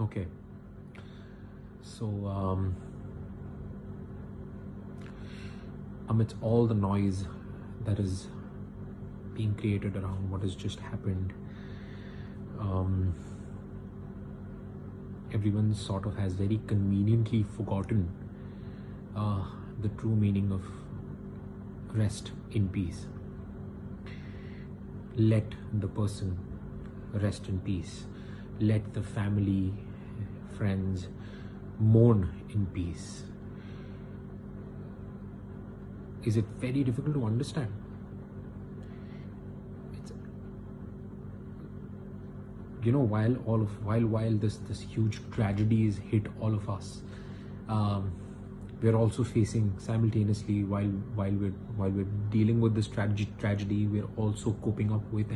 Okay. So, amidst all the noise that is being created around what has just happened, everyone sort of has very conveniently forgotten the true meaning of rest in peace. Let the person rest in peace. Let the family, friends mourn in peace. Is it very difficult to understand? It's, while this huge tragedy has hit all of us, we're also facing simultaneously, while we're dealing with this tragedy, we're also coping up with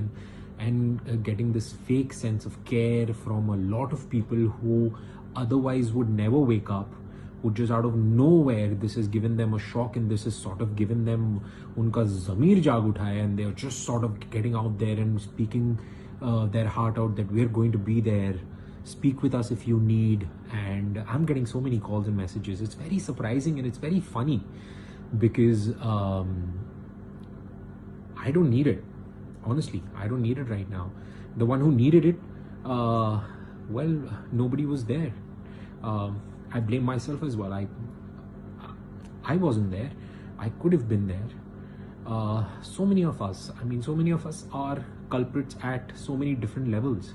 and getting this fake sense of care from a lot of people who otherwise would never wake up, who just out of nowhere, this has given them a shock, and this has sort of given them unka zamir jaag uthaya, and they're just sort of getting out there and speaking their heart out that we're going to be there, speak with us if you need. And I'm getting so many calls and messages. It's very surprising and it's very funny because I don't need it. Honestly, I don't need it right now. The one who needed it, well, nobody was there. I blame myself as well. I wasn't there. I could have been there. So many of us are culprits at so many different levels.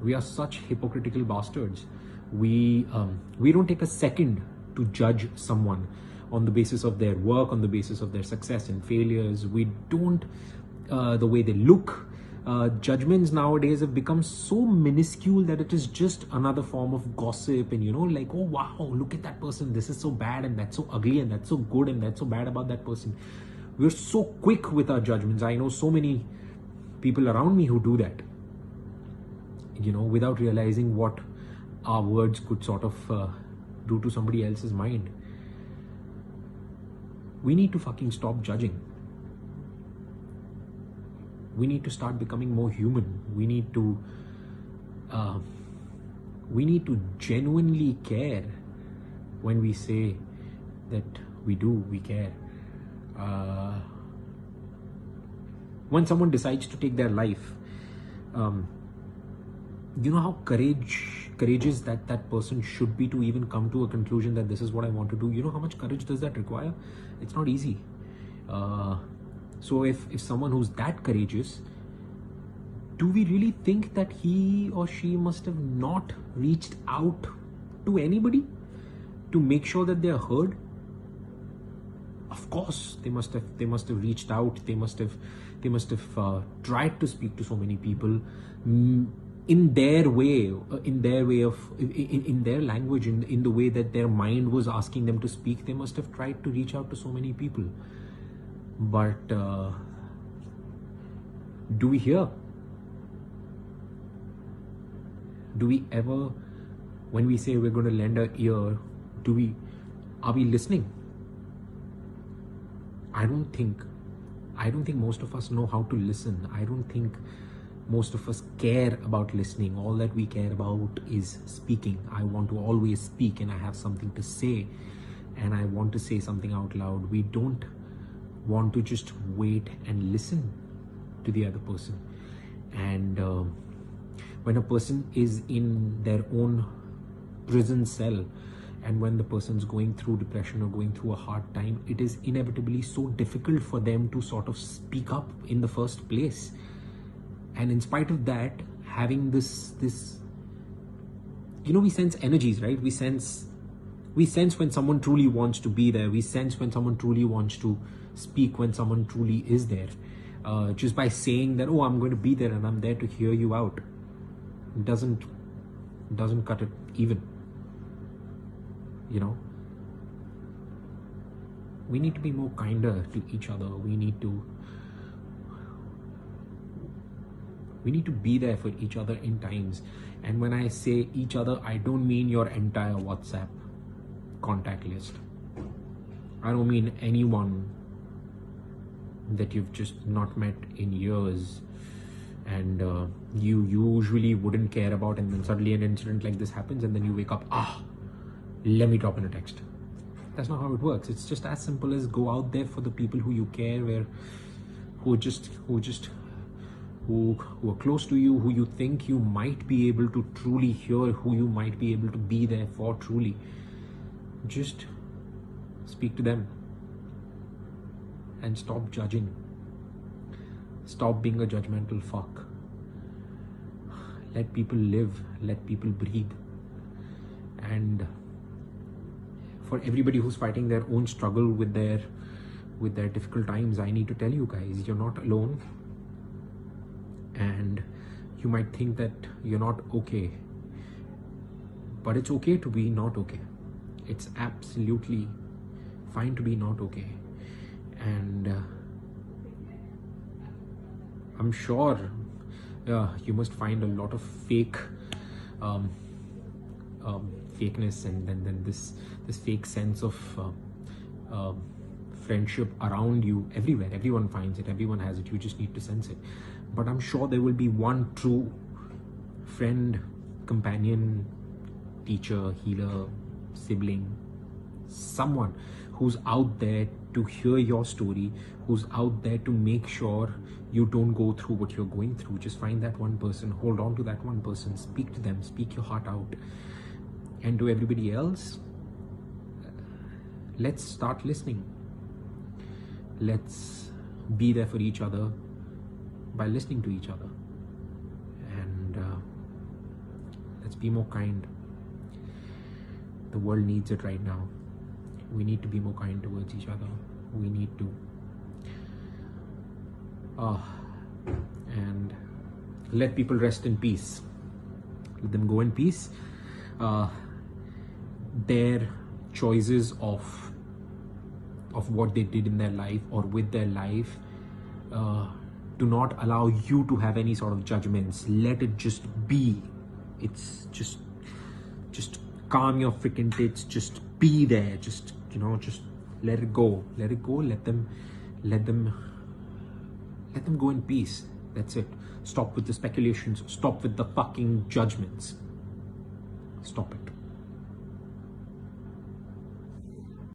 We are such hypocritical bastards. We don't take a second to judge someone on the basis of their work, on the basis of their success and failures. We don't, the way they look. Judgments nowadays have become so minuscule that it is just another form of gossip, and like, oh wow, look at that person, this is so bad and that's so ugly and that's so good and that's so bad about that person. We're so quick with our judgments. I know so many people around me who do that, without realizing what our words could sort of do to somebody else's mind. We need to fucking stop judging. We need to start becoming more human. We need to genuinely care when we say that we care. When someone decides to take their life, you know how courageous that person should be to even come to a conclusion that this is what I want to do. You know how much courage does that require? It's not easy. So if someone who's that courageous, do we really think that he or she must have not reached out to anybody to make sure that they are heard? Of course, they must have reached out. They must have tried to speak to so many people in their way, in their language, in the way that their mind was asking them to speak. They must have tried to reach out to so many people. But do we hear? Do we ever, when we say we're going to lend our ear, are we listening? I don't think most of us know how to listen. I don't think most of us care about listening. All that we care about is speaking. I want to always speak, and I have something to say, and I want to say something out loud. We don't want to just wait and listen to the other person. And when a person is in their own prison cell, and when the person's going through depression or going through a hard time, it is inevitably so difficult for them to sort of speak up in the first place. And in spite of that, having this we sense energies, right? We sense when someone truly wants to be there. We sense when someone truly wants to speak, when someone truly is there. Just by saying that, oh, I'm going to be there and I'm there to hear you out, it doesn't cut it even. We need to be more kinder to each other. We need to be there for each other in times. And when I say each other, I don't mean your entire WhatsApp contact list. I don't mean anyone that you've just not met in years and you usually wouldn't care about, and then suddenly an incident like this happens, and then you wake up, let me drop in a text. That's not how it works. It's just as simple as go out there for the people who you care, who are close to you, who you think you might be able to truly hear, who you might be able to be there for truly. Just speak to them and stop judging. Stop being a judgmental fuck. Let people live, let people breathe. And for everybody who's fighting their own struggle with their difficult times, I need to tell you guys, you're not alone. And you might think that you're not okay, but it's okay to be not okay. It's absolutely fine to be not okay. And I'm sure you must find a lot of fakeness and then this fake sense of friendship around you everywhere. Everyone finds it, everyone has it, you just need to sense it. But I'm sure there will be one true friend, companion, teacher, healer, sibling, someone who's out there to hear your story, who's out there to make sure you don't go through what you're going through. Just find that one person, hold on to that one person, speak to them, speak your heart out. And to everybody else, let's start listening. Let's be there for each other by listening to each other. And let's be more kind. The world needs it right now. We need to be more kind towards each other. We need to. And let people rest in peace. Let them go in peace. Their choices of what they did in their life or with their life do not allow you to have any sort of judgments. Let it just be. It's just calm your freaking tits. Just be there. Just let it go. Let it go. Let them go in peace. That's it. Stop with the speculations. Stop with the fucking judgments. Stop it.